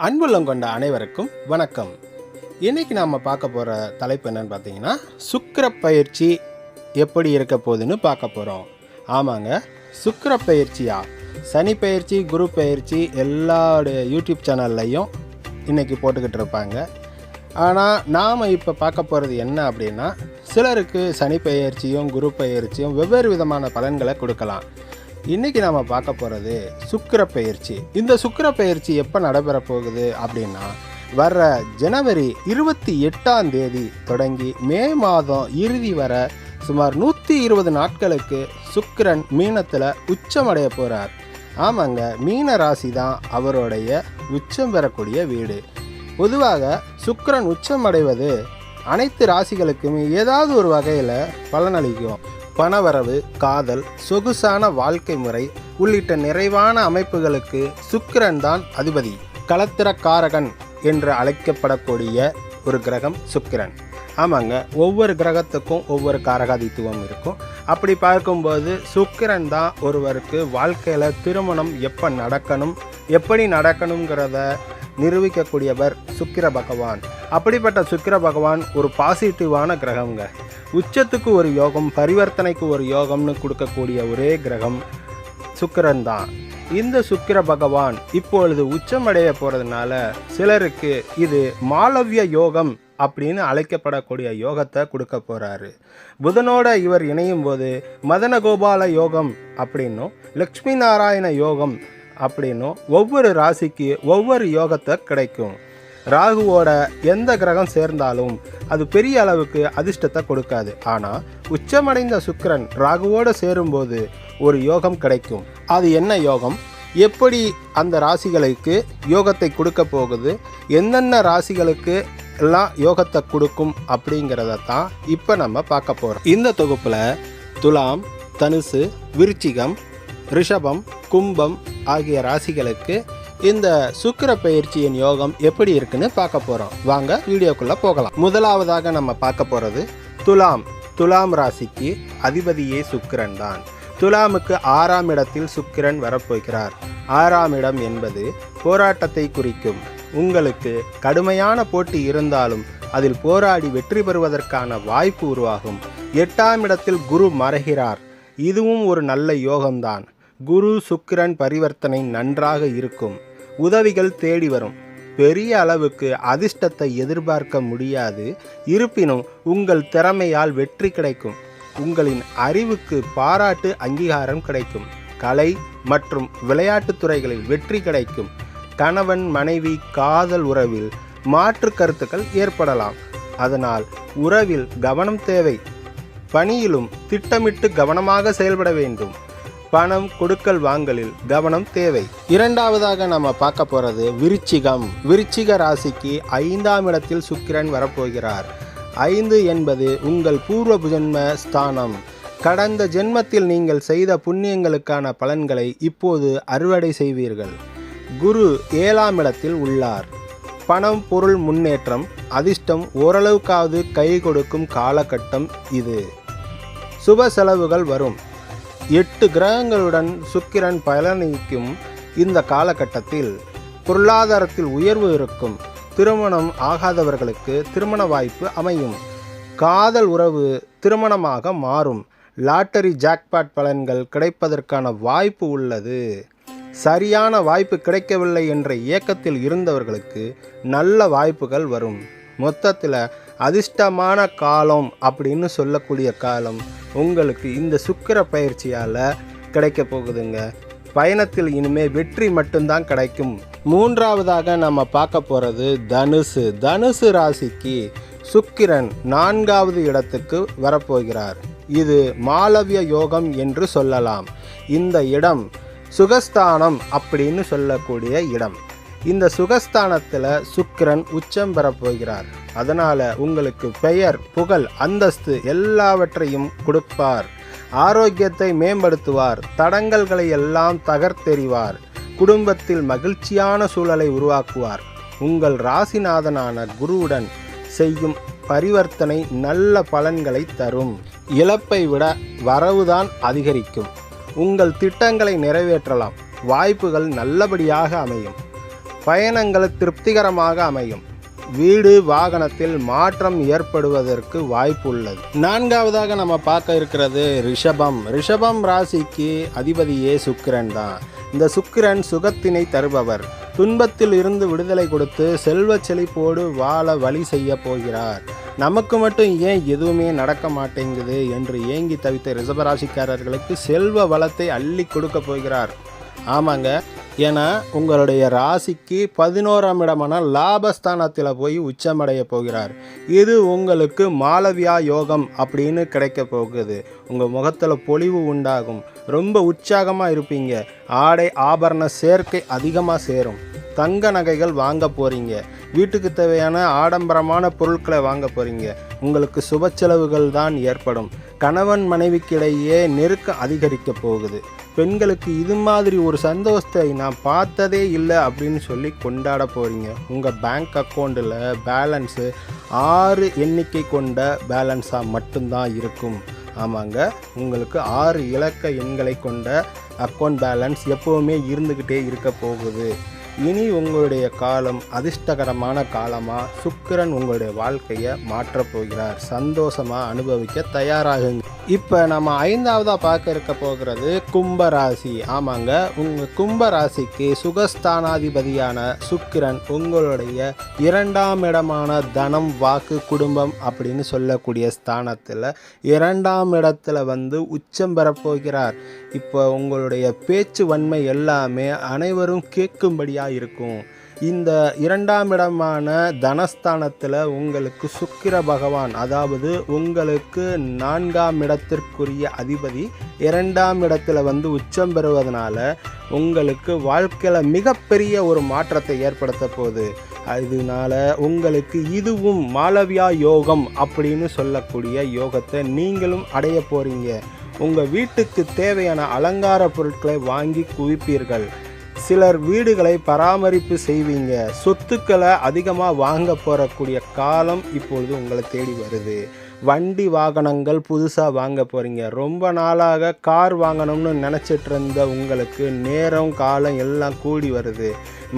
அன்புள்ளம் கொண்ட அனைவருக்கும் வணக்கம். இன்றைக்கி நாம் பார்க்க போகிற தலைப்பு என்னென்னு பார்த்தீங்கன்னா, சுக்கிர பயிற்சி எப்படி இருக்க போகுதுன்னு பார்க்க போகிறோம். ஆமாங்க, சுக்கிர பயிற்சியா, சனி பயிற்சி, குரு பயிற்சி எல்லாருடைய யூடியூப் சேனல்லையும் இன்றைக்கி போட்டுக்கிட்டு இருப்பாங்க. ஆனால் நாம் இப்போ பார்க்க போகிறது என்ன அப்படின்னா, சிலருக்கு சனி பயிற்சியும் குரு பயிற்சியும் வெவ்வேறு விதமான பலன்களை கொடுக்கலாம். இன்றைக்கி நாம் பார்க்க போகிறது சுக்கிர பயிற்சி. இந்த சுக்கிர பயிற்சி எப்போ நடைபெற போகுது அப்படின்னா, வர்ற ஜனவரி 28 தொடங்கி மே மாதம் இறுதி வர சுமார் 120 நாட்களுக்கு சுக்கிரன் மீனத்தில் உச்சமடைய போகிறார். ஆமாங்க, மீன ராசி தான் அவருடைய உச்சம் பெறக்கூடிய வீடு. பொதுவாக சுக்கிரன் உச்சமடைவது அனைத்து ராசிகளுக்குமே ஏதாவது ஒரு வகையில் பலனளிக்கும். பணவரவு, காதல், சொகுசான வாழ்க்கை முறை உள்ளிட்ட நிறைவான அமைப்புகளுக்கு சுக்கிரன் தான் அதிபதி. களத்திரக்காரகன் என்று அழைக்கப்படக்கூடிய ஒரு கிரகம் சுக்கிரன். ஆமாங்க, ஒவ்வொரு கிரகத்துக்கும் ஒவ்வொரு காரகாதித்துவம் இருக்கும். அப்படி பார்க்கும்போது சுக்கிரன் தான் ஒருவருக்கு வாழ்க்கையில் திருமணம் எப்போ நடக்கணும், எப்படி நடக்கணுங்கிறத நிரூபிக்கக்கூடியவர் சுக்கிர பகவான். அப்படிப்பட்ட சுக்கிர பகவான் ஒரு பாசிட்டிவான கிரகங்க. உச்சத்துக்கு ஒரு யோகம், பரிவர்த்தனைக்கு ஒரு யோகம்னு கொடுக்கக்கூடிய ஒரே கிரகம் சுக்கிரன் தான். இந்த சுக்கிர பகவான் இப்பொழுது உச்சமடைய போகிறதுனால சிலருக்கு இது மாளவிய யோகம் அப்படின்னு அழைக்கப்படக்கூடிய யோகத்தை கொடுக்க போகிறாரு. புதனோட இவர் இணையும் போது மதனகோபால யோகம் அப்படின்னும் லக்ஷ்மி நாராயண யோகம் அப்படின்னும் ஒவ்வொரு ராசிக்கு ஒவ்வொரு யோகத்தை கிடைக்கும். ராகுவோட எந்த கிரகம் சேர்ந்தாலும் அது பெரிய அளவுக்கு அதிர்ஷ்டத்தை கொடுக்காது. ஆனால் உச்சமடைந்த சுக்கிரன் ராகுவோடு சேரும்போது ஒரு யோகம் கிடைக்கும். அது என்ன யோகம், எப்படி அந்த ராசிகளுக்கு யோகத்தை கொடுக்க போகுது, என்னென்ன ராசிகளுக்கு எல்லாம் யோகத்தை கொடுக்கும் அப்படிங்கிறத தான் இப்போ நம்ம பார்க்க போகிறோம். இந்த தொகுப்பில் துலாம், தனுசு, விருச்சிகம், ரிஷபம், கும்பம் ஆகிய ராசிகளுக்கு இந்த சுக்கிர பயிற்சியின் யோகம் எப்படி இருக்குன்னு பார்க்க போகிறோம். வாங்க வீடியோக்குள்ளே போகலாம். முதலாவதாக நம்ம பார்க்க போகிறது துலாம். துலாம் ராசிக்கு அதிபதியே சுக்கிரன் தான். துலாமுக்கு 6ஆம் இடத்தில் சுக்கிரன் வரப்போகிறார். 6ஆம் இடம் என்பது போராட்டத்தை குறிக்கும். உங்களுக்கு கடுமையான போட்டி இருந்தாலும் அதில் போராடி வெற்றி பெறுவதற்கான வாய்ப்பு உருவாகும். 8ஆம் இடத்தில் குரு மறைகிறார். இதுவும் ஒரு நல்ல யோகம்தான். குரு சுக்கிரன் பரிவர்த்தனை நன்றாக இருக்கும். உதவிகள் தேடி வரும். பெரிய அளவுக்கு அதிர்ஷ்டத்தை எதிர்பார்க்க முடியாது. இருப்பினும் உங்கள் திறமையால் வெற்றி கிடைக்கும். உங்களின் அறிவுக்கு பாராட்டு, அங்கீகாரம் கிடைக்கும். கலை மற்றும் விளையாட்டுத் துறைகளில் வெற்றி கிடைக்கும். கணவன் மனைவி காதல் உறவில் மாற்று கருத்துக்கள் ஏற்படலாம். அதனால் உறவில் கவனம் தேவை. பணியிலும் திட்டமிட்டு கவனமாக செயல்பட வேண்டும். பணம் கொடுக்கல் வாங்கலில் கவனம் தேவை. இரண்டாவதாக நம்ம பார்க்க போகிறது விருச்சிகம். விருச்சிக ராசிக்கு 5ஆம் இடத்தில் சுக்கிரன் வரப்போகிறார். 5 என்பது உங்கள் பூர்வ ஜென்ம ஸ்தானம். கடந்த ஜென்மத்தில் நீங்கள் செய்த புண்ணியங்களுக்கான பலன்களை இப்போது அறுவடை செய்வீர்கள். குரு 7ஆம் இடத்தில் உள்ளார். பணம், பொருள் முன்னேற்றம், அதிர்ஷ்டம் ஓரளவுக்காவது கை கொடுக்கும் காலகட்டம் இது. சுப செலவுகள் வரும். 8 கிரகங்களுடன் சுக்கிரன் பயணிக்கும் இந்த காலகட்டத்தில் பொருளாதாரத்தில் உயர்வு இருக்கும். திருமணம் ஆகாதவர்களுக்கு திருமண வாய்ப்பு அமையும். காதல் உறவு திருமணமாக மாறும். லாட்டரி ஜாக்பாட் பலன்கள் கிடைப்பதற்கான வாய்ப்பு உள்ளது. சரியான வாய்ப்பு கிடைக்கவில்லை என்ற இயக்கத்தில் இருந்தவர்களுக்கு நல்ல வாய்ப்புகள் வரும். மொத்தத்தில் அதிர்ஷ்டமான காலம் அப்படின்னு சொல்லக்கூடிய காலம் உங்களுக்கு இந்த சுக்கிர பயிற்சியால் கிடைக்க போகுதுங்க. பயணத்தில் இனிமேல் வெற்றி மட்டும்தான் கிடைக்கும். மூன்றாவதாக நம்ம பார்க்க போகிறது தனுசு. தனுசு ராசிக்கு சுக்கிரன் 4ஆவது இடத்துக்கு வரப்போகிறார். இது மாளவிய யோகம் என்று சொல்லலாம். இந்த இடம் சுகஸ்தானம் அப்படின்னு சொல்லக்கூடிய இடம். இந்த சுகஸ்தானத்தில் சுக்கிரன் உச்சம் பெறப்போகிறார். அதனால் உங்களுக்கு பெயர், புகழ், அந்தஸ்து எல்லாவற்றையும் கொடுப்பார். ஆரோக்கியத்தை மேம்படுத்துவார். தடங்கல்களை எல்லாம் தகர்த்தெறிவார். குடும்பத்தில் மகிழ்ச்சியான சூழலை உருவாக்குவார். உங்கள் ராசிநாதனான குருவுடன் செய்யும் பரிவர்த்தனை நல்ல பலன்களை தரும். இழப்பை விட வரவுதான் அதிகரிக்கும். உங்கள் திட்டங்களை நிறைவேற்றலாம். வாய்ப்புகள் நல்லபடியாக அமையும். பயணங்கள் திருப்திகரமாக அமையும். வீடு வாகனத்தில் மாற்றம் ஏற்படுவதற்கு வாய்ப்பு உள்ளது. நான்காவதாக நம்ம பார்க்க இருக்கிறது ரிஷபம். ரிஷபம் ராசிக்கு அதிபதியே சுக்கிரன் தான். இந்த சுக்கிரன் சுகத்தினை தருபவர். துன்பத்தில் இருந்து விடுதலை கொடுத்து செல்வ செழிப்போடு வாழ வழி செய்ய போகிறார். நமக்கு மட்டும் ஏன் எதுவுமே நடக்க மாட்டேங்குது என்று ஏங்கி தவித்த ரிஷபராசிக்காரர்களுக்கு செல்வ வளத்தை அள்ளி கொடுக்க போகிறார். ஆமாங்க, ஏன்னா உங்களுடைய ராசிக்கு 11ஆம் இடமான லாபஸ்தானத்தில் போய் உச்சமடைய போகிறார். இது உங்களுக்கு மாளவியா யோகம் அப்படின்னு கிடைக்க போகுது. உங்கள் முகத்தில் பொலிவு உண்டாகும். ரொம்ப உற்சாகமாக இருப்பீங்க. ஆடை ஆபரண சேர்க்கை அதிகமாக சேரும். தங்க நகைகள் வாங்க போகிறீங்க. வீட்டுக்கு தேவையான ஆடம்பரமான பொருட்களை வாங்க போகிறீங்க. உங்களுக்கு சுப செலவுகள் தான் ஏற்படும். கணவன் மனைவிக்கிடையே நெருக்கம் அதிகரிக்க போகுது. பெண்களுக்கு இது மாதிரி ஒரு சந்தோஷத்தை நான் பார்த்ததே இல்லை அப்படின்னு சொல்லி கொண்டாட போகிறீங்க. உங்கள் பேங்க் அக்கௌண்ட்டில் பேலன்ஸு 6 எண்ணிக்கை கொண்ட பேலன்ஸாக மட்டும்தான் இருக்கும். ஆமாங்க, உங்களுக்கு 6 இலக்க எண்களை கொண்ட அக்கௌண்ட் பேலன்ஸ் எப்போவுமே இருந்துக்கிட்டே இருக்க போகுது. இனி உங்களுடைய காலம் அதிர்ஷ்டகரமான காலமாக சுக்கிரன் உங்களுடைய வாழ்க்கையை மாற்றப் போகிறார். சந்தோஷமாக அனுபவிக்க தயாராகுங்க. இப்போ நம்ம 5ஆவதாக பார்க்க இருக்க போகிறது கும்பராசி. ஆமாங்க, உங்கள் கும்பராசிக்கு சுகஸ்தானாதிபதியான சுக்கிரன் உங்களுடைய 2ஆம் இடமான தனம் வாக்கு குடும்பம் அப்படின்னு சொல்லக்கூடிய ஸ்தானத்தில் 2ஆம் இடத்துல உச்சம் பெறப்போகிறார். இப்போ உங்களுடைய பேச்சு வன்மை எல்லாமே அனைவரும் கேட்கும்படியாக இருக்கும். இந்த 2ஆம் இடமான தனஸ்தானத்தில் உங்களுக்கு சுக்கிர பகவான், அதாவது உங்களுக்கு 4ஆம் இடத்திற்குரிய அதிபதி 2ஆம் இடத்துல உச்சம் பெறுவதனால உங்களுக்கு வாழ்க்கையில் மிகப்பெரிய ஒரு மாற்றத்தை ஏற்படுத்த போகுது. இதனால உங்களுக்கு இதுவும் மாளவியா யோகம் அப்படின்னு சொல்லக்கூடிய யோகத்தை நீங்களும் அடைய போகிறீங்க. உங்கள் வீட்டுக்கு தேவையான அலங்கார பொருட்களை வாங்கி குவிப்பீர்கள். சிலர் வீடுகளை பராமரிப்பு செய்வீங்க. சொத்துக்களை அதிகமாக வாங்க போகக்கூடிய காலம் இப்பொழுது உங்களை தேடி வருது. வண்டி வாகனங்கள் புதுசாக வாங்க போகிறீங்க. ரொம்ப நாளாக கார் வாங்கணும்னு நினச்சிட்டு இருந்த உங்களுக்கு நேரம் காலம் எல்லாம் கூடி வருது.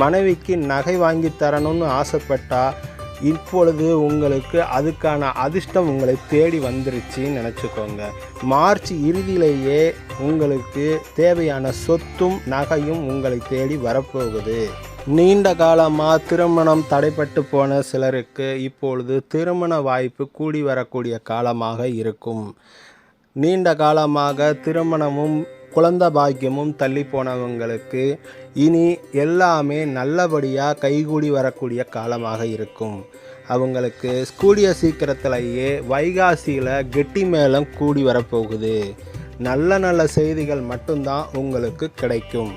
மனைவிக்கு நகை வாங்கி தரணும்னு ஆசைப்பட்டா இப்பொழுது உங்களுக்கு அதுக்கான அதிர்ஷ்டம் உங்களை தேடி வந்துருச்சுன்னு நினச்சிக்கோங்க. மார்ச் இறுதியிலேயே உங்களுக்கு தேவையான சொத்தும் நகையும் உங்களை தேடி வரப்போகுது. நீண்ட காலமாக திருமணம் தடைப்பட்டு போன சிலருக்கு இப்பொழுது திருமண வாய்ப்பு கூடி வரக்கூடிய காலமாக இருக்கும். நீண்ட காலமாக திருமணமும் குழந்தை பாக்கியமும் தள்ளி போனவங்களுக்கு இனி எல்லாமே நல்லபடியாக கைகூடி வரக்கூடிய காலமாக இருக்கும். அவங்களுக்கு கூடிய சீக்கிரத்திலேயே வைகாசியில் கெட்டி மேளம் கூடி வரப்போகுது. நல்ல நல்ல செய்திகள் மட்டும்தான் உங்களுக்கு கிடைக்கும்.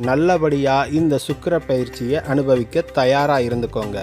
நல்லபடியாக இந்த சுக்கிர பயிற்சியை அனுபவிக்க தயாராக இருந்துக்கோங்க.